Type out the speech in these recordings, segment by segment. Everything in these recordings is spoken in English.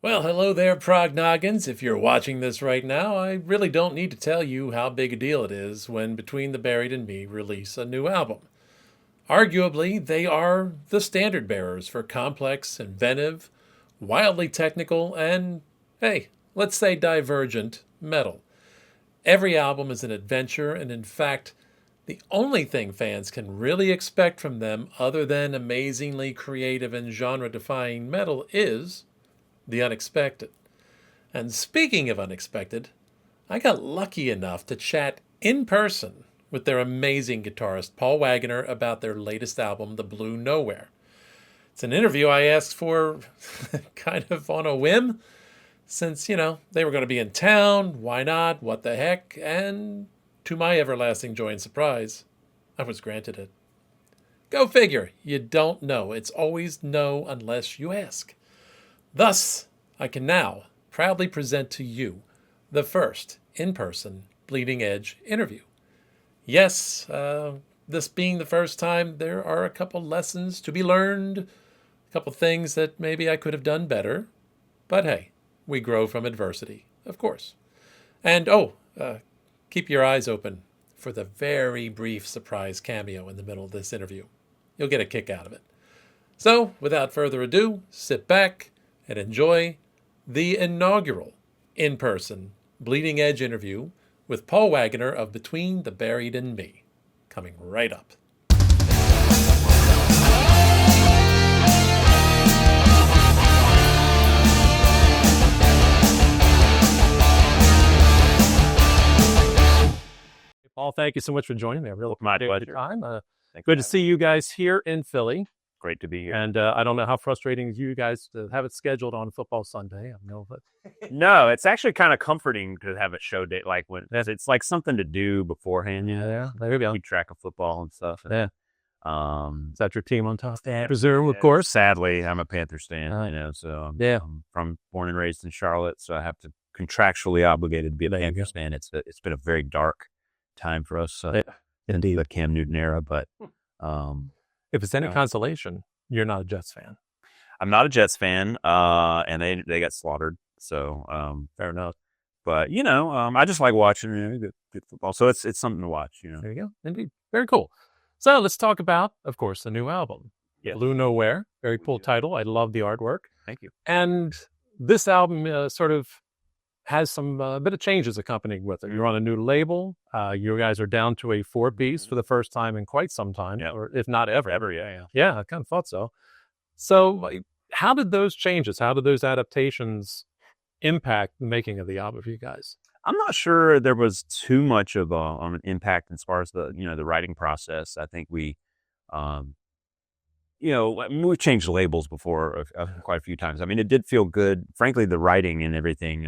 Well, hello there, Prognoggins. If you're watching this right now, I really don't need to tell you how big a deal it is when Between the Buried and Me release a new album. Arguably, they are the standard bearers for complex, inventive, wildly technical, and, hey, let's say divergent metal. Every album is an adventure, and in fact, the only thing fans can really expect from them, other than amazingly creative and genre defying metal, is the unexpected. And speaking of unexpected, I got lucky enough to chat in person with their amazing guitarist Paul Waggoner about their latest album, The Blue Nowhere. It's an interview I asked for kind of on a whim, since, they were going to be in town. Why not? What the heck? And to my everlasting joy and surprise, I was granted it. Go figure. You don't know. It's always no unless you ask. Thus, I can now proudly present to you the first in-person Bleeding Edge interview. Yes, this being the first time, there are a couple lessons to be learned, a couple things that maybe I could have done better. But hey, we grow from adversity, of course. And keep your eyes open for the very brief surprise cameo in the middle of this interview. You'll get a kick out of it. So, without further ado, sit back and enjoy the inaugural in-person Bleeding Edge interview with Paul Waggoner of Between the Buried and Me, coming right up. Paul, thank you so much for joining me. I really My appreciate pleasure. your time. Good to see you guys here in Philly. Great to be here. And I don't know how frustrating you guys to have it scheduled on Football Sunday. I know, but No, it's actually kind of comforting to have it show date. Like when it's like something to do beforehand. yeah, there you go. Keep track of football and stuff. Yeah. Is that your team on top? I Presume, of course. Sadly, I'm a Panthers fan. So I'm born and raised in Charlotte, so I have to contractually obligated to be a Panthers fan. It's been a very dark time for us. Indeed, the Cam Newton era, but if it's any consolation, you're not a Jets fan. I'm not a Jets fan, and they got slaughtered. So fair enough. But I just like watching good football. So it's something to watch. There you go. Indeed, very cool. So let's talk about, of course, the new album, Blue Nowhere. Very cool title. I love the artwork. Thank you. And this album sort of has some bit of changes accompanying with it. You're on a new label. You guys are down to a 4-piece for the first time in quite some time, or if not ever. Yeah, I kind of thought so. So how did those changes, how did those adaptations impact the making of the album for you guys? I'm not sure there was too much of an impact as far as the writing process. I think we we've changed labels before quite a few times. I mean, it did feel good. Frankly, the writing and everything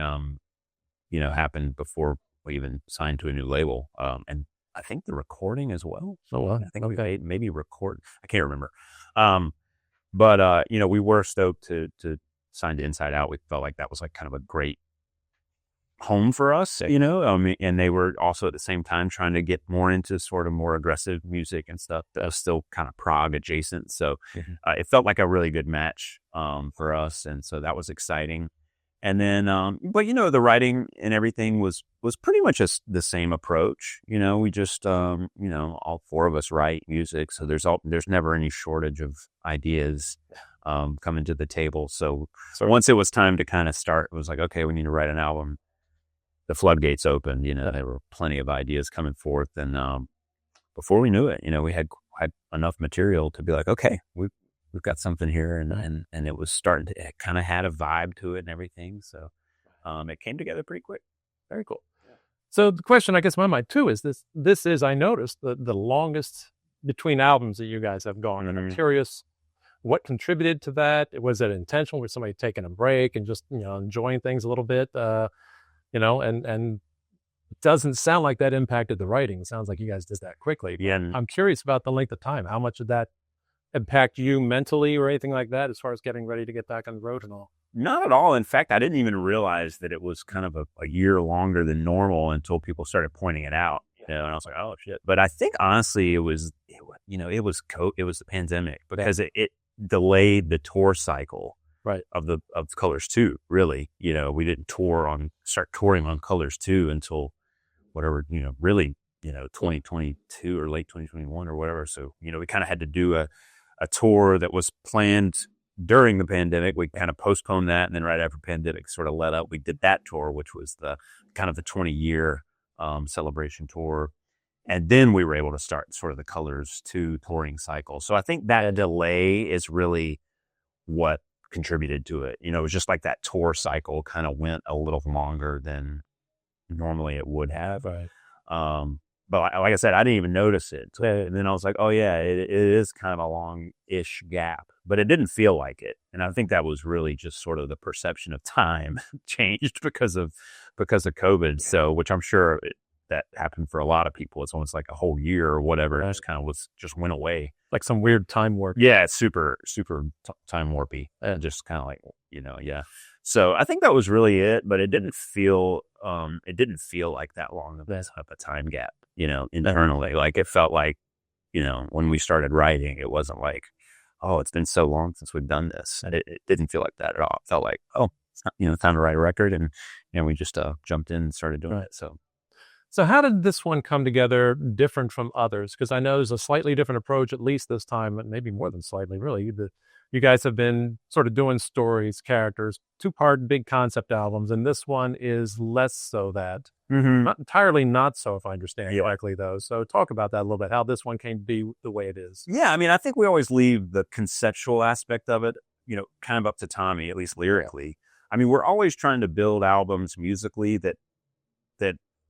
happened before we even signed to a new label. And I think the recording as well. So I think we maybe record. I can't remember. But we were stoked to sign to Inside Out. We felt like that was like kind of a great home for us, and they were also at the same time trying to get more into sort of more aggressive music and stuff that was still kind of prog adjacent. So it felt like a really good match for us. And so that was exciting. And then, but the writing and everything was pretty much the same approach. We just, all four of us write music. So there's never any shortage of ideas coming to the table. So once it was time to kind of start, it was like, okay, we need to write an album. The floodgates opened, there were plenty of ideas coming forth. And before we knew it, we had enough material to be like, okay, we've got something here. And it was starting to, it kind of had a vibe to it and everything. So it came together pretty quick. Very cool. Yeah. So the question, I guess, in my mind too, is this is, I noticed, the longest between albums that you guys have gone. And I'm curious what contributed to that. Was it intentional? Was somebody taking a break and just, enjoying things a little bit? And it doesn't sound like that impacted the writing. It sounds like you guys did that quickly. Yeah. I'm curious about the length of time. How much did that impact you mentally or anything like that as far as getting ready to get back on the road and all? Not at all. In fact, I didn't even realize that it was kind of a year longer than normal until people started pointing it out. And I was like, oh shit. But I think honestly, it was the pandemic, because it delayed the tour cycle. Right. of Colors 2, really. We didn't start touring on Colors 2 until whatever, really, 2022 or late 2021 or whatever. So, we kind of had to do a tour that was planned during the pandemic. We kind of postponed that. And then right after pandemic sort of let up, we did that tour, which was the 20-year celebration tour. And then we were able to start sort of the Colors 2 touring cycle. So I think that delay is really what contributed to it. It was just like that tour cycle kind of went a little longer than normally it would have. Right. But like I said, I didn't even notice it. And then I was like, oh yeah, it is kind of a long-ish gap, but it didn't feel like it. And I think that was really just sort of the perception of time changed because of COVID. So, which I'm sure that happened for a lot of people. It's almost like a whole year or whatever. It just kind of just went away. Like some weird time warp. Yeah, it's super, super time warpy. And just kind of like, yeah. So I think that was really it, but it didn't feel like that long of a time gap, internally. Like it felt like, when we started writing, it wasn't like, oh, it's been so long since we've done this. And it didn't feel like that at all. It felt like, oh, it's time to write a record. And we just jumped in and started doing it. So how did this one come together different from others? Because I know there's a slightly different approach, at least this time, and maybe more than slightly, really. You guys have been sort of doing stories, characters, 2-part big concept albums, and this one is less so that. Mm-hmm. Not entirely not so, if I understand correctly, though. So talk about that a little bit, how this one came to be the way it is. Yeah, I mean, I think we always leave the conceptual aspect of it, kind of up to Tommy, at least lyrically. I mean, we're always trying to build albums musically that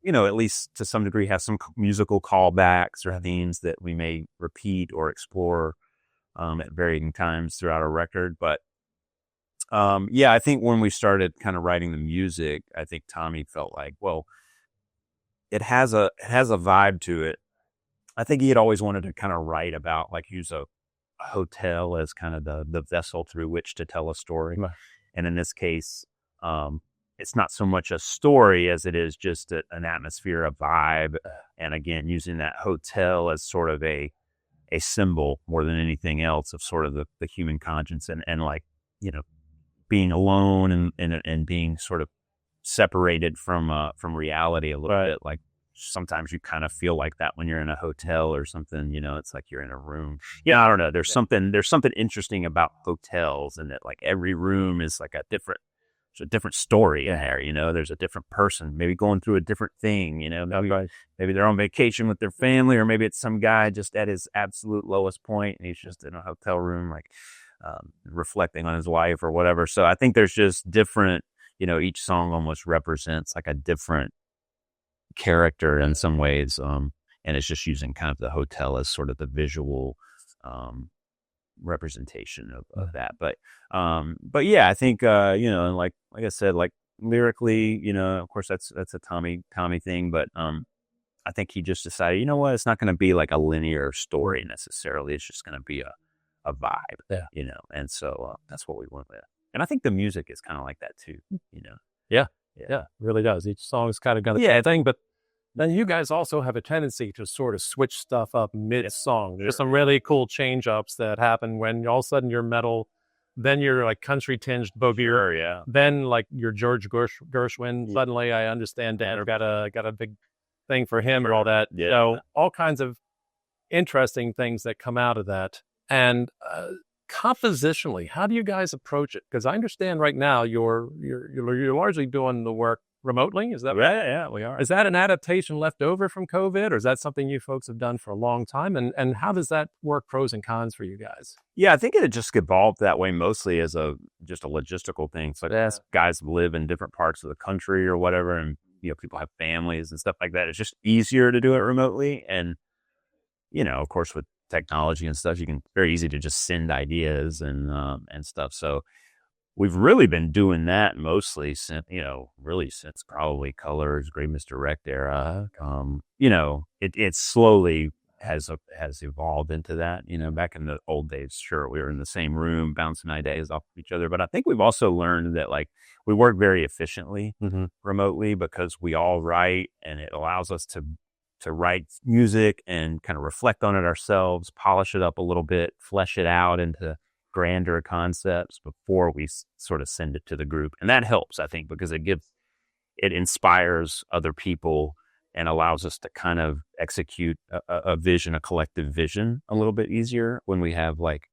at least to some degree have some musical callbacks or themes that we may repeat or explore at varying times throughout a record. But I think when we started kind of writing the music, I think Tommy felt like, well, it has a vibe to it. I think he had always wanted to kind of write about, like, use a hotel as kind of the vessel through which to tell a story. Right. And in this case, it's not so much a story as it is just an atmosphere, a vibe. And again, using that hotel as sort of a symbol more than anything else of sort of the human conscience and like, being alone and being sort of separated from reality a little bit. Like sometimes you kind of feel like that when you're in a hotel or something, it's like you're in a room. I don't know. There's something interesting about hotels, and that like every room is like a different story in there. There's a different person maybe going through a different thing, maybe they're on vacation with their family, or maybe it's some guy just at his absolute lowest point and he's just in a hotel room, like reflecting on his wife or whatever. So I think there's just different, each song almost represents like a different character in some ways. And it's just using kind of the hotel as sort of the visual representation of that. But yeah, I think and like I said, like lyrically, of course that's a Tommy thing, but I think he just decided, it's not going to be like a linear story necessarily. It's just going to be a vibe, and so that's what we went with. And I think the music is kind of like that too, Yeah, it really does. Each song's kind of got a thing, but then you guys also have a tendency to sort of switch stuff up mid-song. There's some really cool change-ups that happen when all of a sudden you're metal, then you're like country-tinged Bouvier, then like you're George Gershwin. Suddenly I understand Dan got a big thing for him or all that. Yeah. So all kinds of interesting things that come out of that. And compositionally, how do you guys approach it? Because I understand right now you're largely doing the work remotely. Is that right? Yeah, we are. Is that an adaptation left over from COVID, or is that something you folks have done for a long time? And how does that work, pros and cons for you guys? Yeah, I think it had just evolved that way mostly as just a logistical thing. So guys live in different parts of the country or whatever, and people have families and stuff like that. It's just easier to do it remotely. And of course, with technology and stuff, very easy to just send ideas and stuff. So we've really been doing that mostly since probably Colors, Great Misdirect era. It slowly has evolved into that. Back in the old days, sure, we were in the same room bouncing ideas off of each other. But I think we've also learned that like we work very efficiently remotely because we all write, and it allows us to write music and kind of reflect on it ourselves, polish it up a little bit, flesh it out into grander concepts before we sort of send it to the group. And that helps, I think, because it inspires other people and allows us to kind of execute a vision, a collective vision a little bit easier when we have like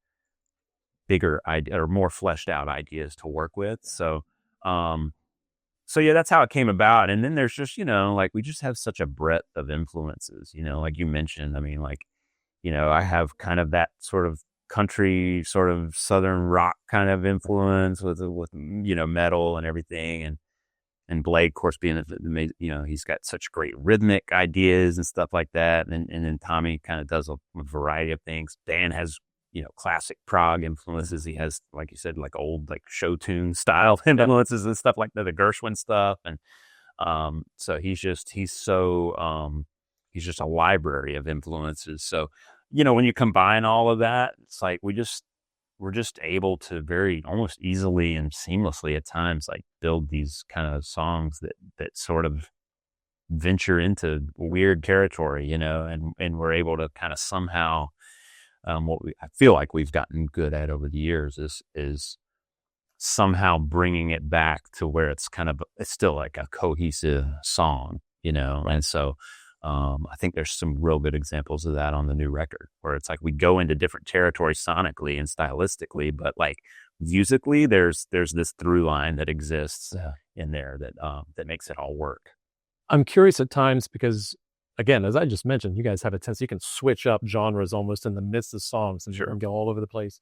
bigger idea or more fleshed out ideas to work with. So yeah, that's how it came about. And then there's just, like we just have such a breadth of influences, like you mentioned. I mean, like, I have kind of that sort of country, sort of Southern rock kind of influence with metal and everything. And Blake, of course, being, he's got such great rhythmic ideas and stuff like that. And then Tommy kind of does a variety of things. Dan has, classic prog influences. He has, like you said, like old, like show tune style influences and stuff like that, the Gershwin stuff. And so he's just a library of influences. So, when you combine all of that, it's like we're just able to very almost easily and seamlessly at times like build these kind of songs that sort of venture into weird territory, and we're able to kind of somehow I feel like we've gotten good at over the years is somehow bringing it back to where it's still like a cohesive song, and so I think there's some real good examples of that on the new record where it's like we go into different territories sonically and stylistically, but like musically there's this through line that exists in there that makes it all work. I'm curious at times because, again, as I just mentioned, you guys have a tendency, you can switch up genres almost in the midst of songs and Sure. go all over the place.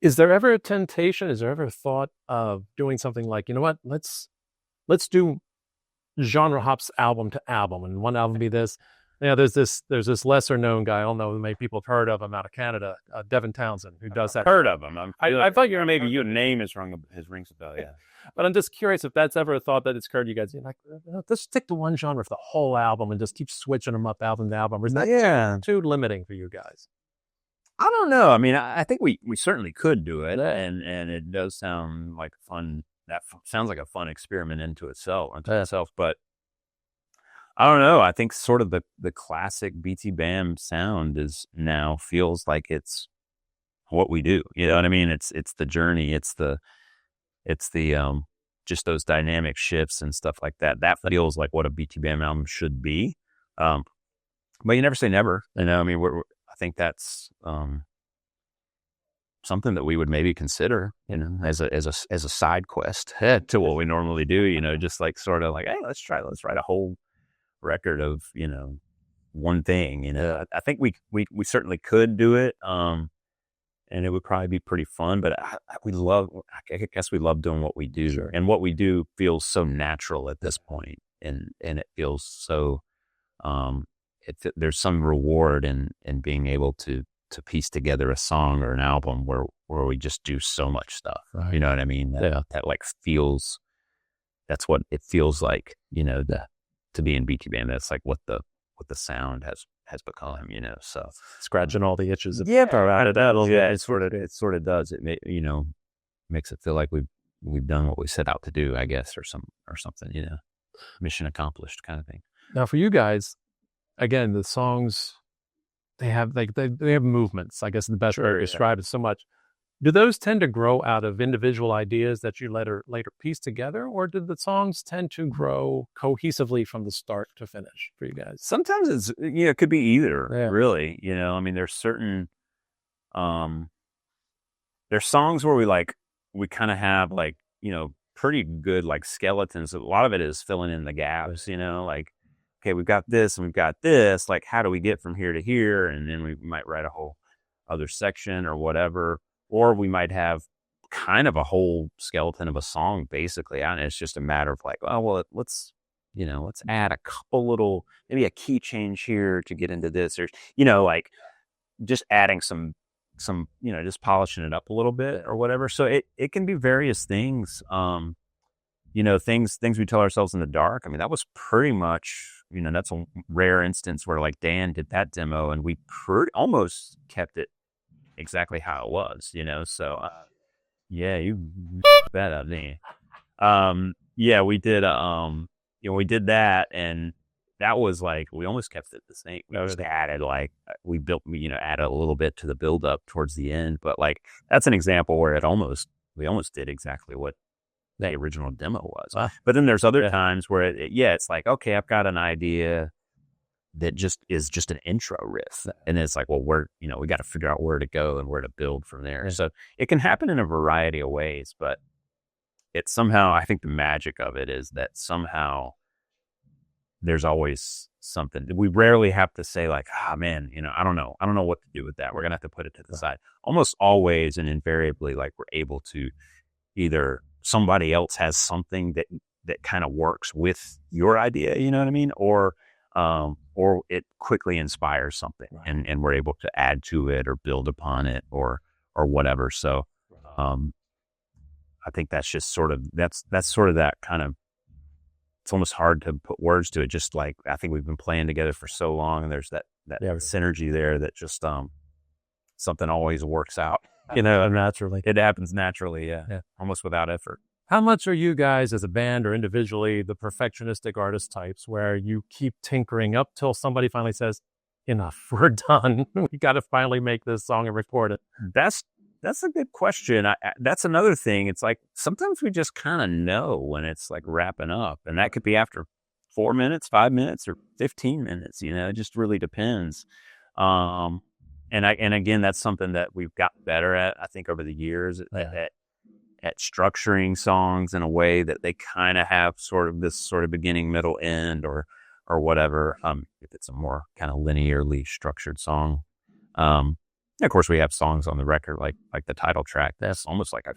Is there ever a temptation? Is there ever a thought of doing something like, you know what, let's do genre hops album to album, and one album be this. There's this lesser known guy. I don't know, maybe people have heard of him out of Canada, Devin Townsend, who does that. Heard of him? I thought maybe your name is wrong. His rings a bell, yeah. But I'm just curious if that's ever a thought that it's occurred to you guys. You're like, let's stick to one genre for the whole album and just keep switching them up album to album. Or is that too limiting for you guys? I don't know. I mean, I think we certainly could do it, and it does sound like fun. That sounds like a fun experiment into itself. But I don't know. I think sort of the classic BTBAM sound feels like it's what we do. You know what I mean? It's the journey. It's the just those dynamic shifts and stuff like that. That feels like what a BTBAM album should be. But you never say never. I mean, I think that's something that we would maybe consider, as a side quest to what we normally do. Just like sort of like, hey, let's write a whole record of one thing. I think we certainly could do it. And it would probably be pretty fun, but I guess we love doing what we do. Sure. And what we do feels so natural at this point, and it feels so, there's some reward in being able to piece together a song or an album where we just do so much stuff. Right. You know what I mean? That like feels, that's what it feels like, to be in BTBAM. That's like what the sound has become, so scratching all the itches. It sort of does. It makes it feel like we've done what we set out to do, I guess, or something, mission accomplished kind of thing. Now for you guys, again, the songs, they have they have movements, I guess, the best way to describe it so much. Do those tend to grow out of individual ideas that you later piece together, or do the songs tend to grow cohesively from the start to finish for you guys? Sometimes it's, it could be either, really. I mean, there's certain, there's songs where we kind of have pretty good skeletons. A lot of it is filling in the gaps, like, okay, we've got this and we've got this, like, how do we get from here to here? And then we might write a whole other section or whatever. Or we might have kind of a whole skeleton of a song, basically. And it's just a matter of let's add a couple little, maybe a key change here to get into this, or, just adding some, just polishing it up a little bit or whatever. So it can be various things, things we tell ourselves in the dark. I mean, that was pretty much, that's a rare instance where Dan did that demo and we almost kept it exactly how it was, so you bet up me. We did we did that, and that was like, we almost kept it the same. We just added added a little bit to the build up towards the end. But like, that's an example where we almost did exactly what the original demo was. Wow. But then there's other times where it's like, okay, I've got an idea that is just an intro riff. And it's like, well, we got to figure out where to go and where to build from there. So it can happen in a variety of ways, but it's somehow, I think the magic of it is that somehow there's always something. We rarely have to say like, man, I don't know what to do with that. We're going to have to put it to the side. Almost always and invariably, like, we're able to either somebody else has something that kind of works with your idea, you know what I mean? Or it quickly inspires something and we're able to add to it or build upon it or whatever. So, I think that's just sort of, that's sort of that kind of, it's almost hard to put words to it. Just like, I think we've been playing together for so long and there's that synergy there that just, something always works out, naturally. It happens naturally. Almost without effort. How much are you guys as a band or individually the perfectionistic artist types where you keep tinkering up till somebody finally says, enough, we're done. We got to finally make this song and record it. That's a good question. That's another thing. It's like, sometimes we just kind of know when it's like wrapping up, and that could be after 4 minutes, 5 minutes, or 15 minutes, it just really depends. And again, that's something that we've gotten better at, I think, over the years at structuring songs in a way that they kind of have sort of this sort of beginning, middle, end, or whatever. If it's a more kind of linearly structured song. Of course, we have songs on the record like the title track. That's almost like a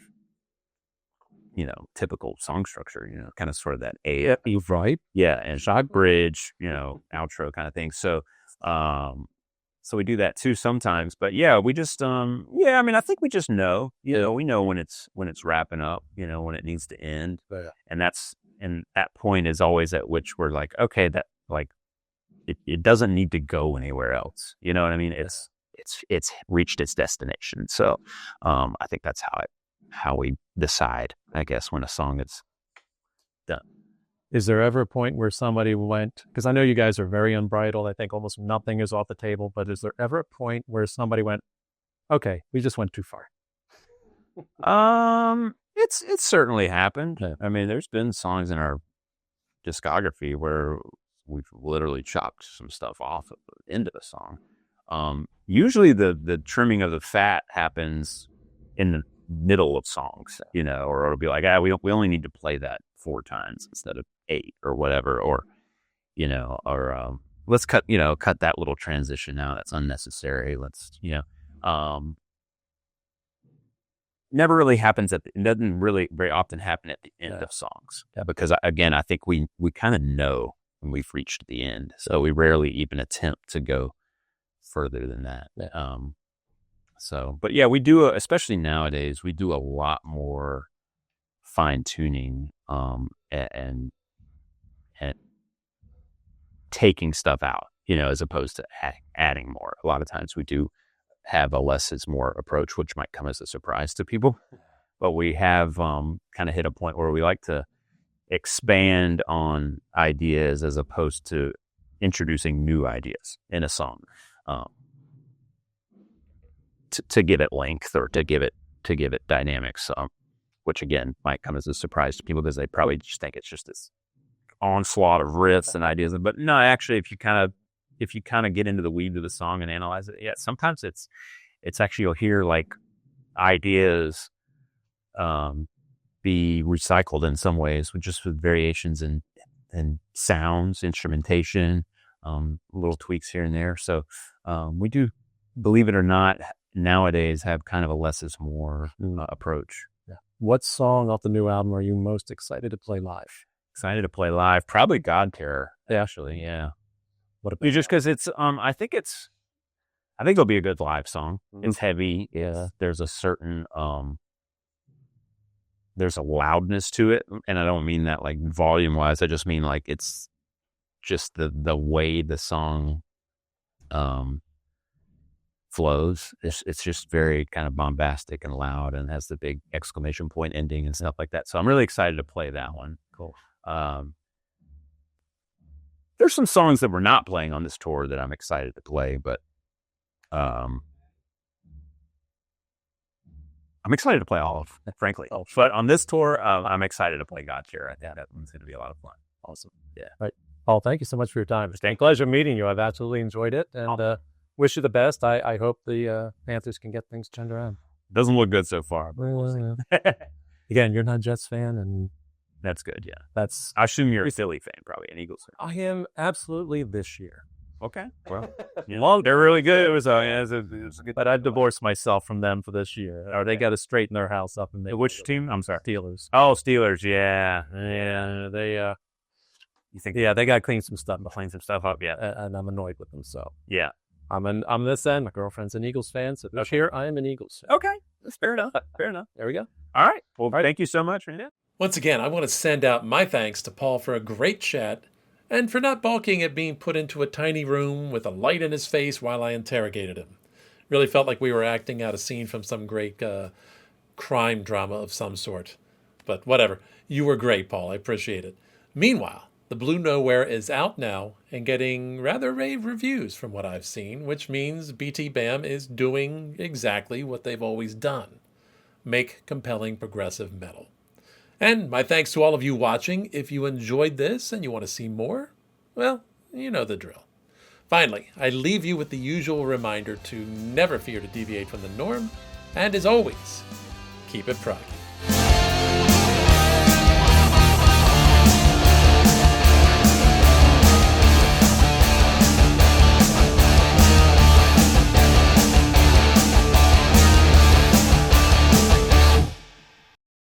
typical song structure. Kind of sort of that A. Right. Yeah, and shot bridge. Outro kind of thing. So, so we do that too sometimes. But yeah, we just I mean, I think we just know. We know when it's wrapping up. When it needs to end. And that point is always at which we're like, okay, that like it doesn't need to go anywhere else. You know what I mean? It's reached its destination. So I think that's how we decide, I guess, when a song is done. Is there ever a point where somebody went, because I know you guys are very unbridled, I think almost nothing is off the table, but is there ever a point where somebody went, okay, we just went too far? It's certainly happened. I mean, there's been songs in our discography where we've literally chopped some stuff off at the end of the song. Usually the trimming of the fat happens in the middle of songs, or it'll be like, we only need to play that 4 times instead of 8 or whatever, or let's cut that little transition out. That's unnecessary. Let's, never really happens it doesn't really very often happen at the end of songs. Because again, I think we kind of know when we've reached the end. So we rarely even attempt to go further than that. But yeah, we do, especially nowadays, we do a lot more fine tuning, and taking stuff out, as opposed to adding more. A lot of times we do have a less is more approach, which might come as a surprise to people, but we have, kind of hit a point where we like to expand on ideas as opposed to introducing new ideas in a song. To give it length or to give it dynamics, which again might come as a surprise to people because they probably just think it's just this onslaught of riffs and ideas. But no, actually, if you kind of get into the weeds of the song and analyze it, sometimes it's actually, you'll hear like ideas be recycled in some ways with variations in sounds, instrumentation, little tweaks here and there. So we do, believe it or not, nowadays have kind of a less is more approach. What song off the new album are you most excited to play live? Excited to play live? Probably God Terror, actually. Yeah. Just because it's I think it'll be a good live song. It's heavy. Yeah. There's a certain there's a loudness to it, and I don't mean that like volume wise. I just mean like it's just the way the song flows. It's just very kind of bombastic and loud, and has the big exclamation point ending and stuff like that. So I'm really excited to play that one. Cool. There's some songs that we're not playing on this tour that I'm excited to play, but I'm excited to play all of them, frankly. Oh, But on this tour, I'm excited to play God Share. I think that one's going to be a lot of fun. awesome. Yeah. All right. Paul, thank you so much for your time. It's been a pleasure meeting you. I've absolutely enjoyed it, and wish you the best. I hope the Panthers can get things turned around. Doesn't look good so far. But we'll see. Again, you're not a Jets fan, and That's good, yeah. that's I assume you're a Philly fan, probably, an Eagles fan. I am absolutely this year. Okay, well, they're really good. It was a good. But I divorced myself from them for this year. Or they got to straighten their house up and Which team? I'm sorry. Steelers. Oh, Steelers. Yeah. They You think? yeah, they got to clean some stuff, Clean some stuff up. Yeah. and I'm annoyed with them. So Yeah. I'm this end. My girlfriend's an Eagles fan, so this year I am an Eagles fan. Okay, that's fair enough. Fair enough. There we go. All right. Well, thank you so much, Randy. Once again, I want to send out my thanks to Paul for a great chat and for not balking at being put into a tiny room with a light in his face while I interrogated him. Really felt like we were acting out a scene from some great crime drama of some sort. But whatever. You were great, Paul. I appreciate it. Meanwhile, The Blue Nowhere is out now and getting rather rave reviews from what I've seen, which means BTBAM is doing exactly what they've always done. Make compelling progressive metal. And my thanks to all of you watching. If you enjoyed this and you want to see more, well, you know the drill. Finally, I leave you with the usual reminder to never fear to deviate from the norm, and as always, keep it proggy.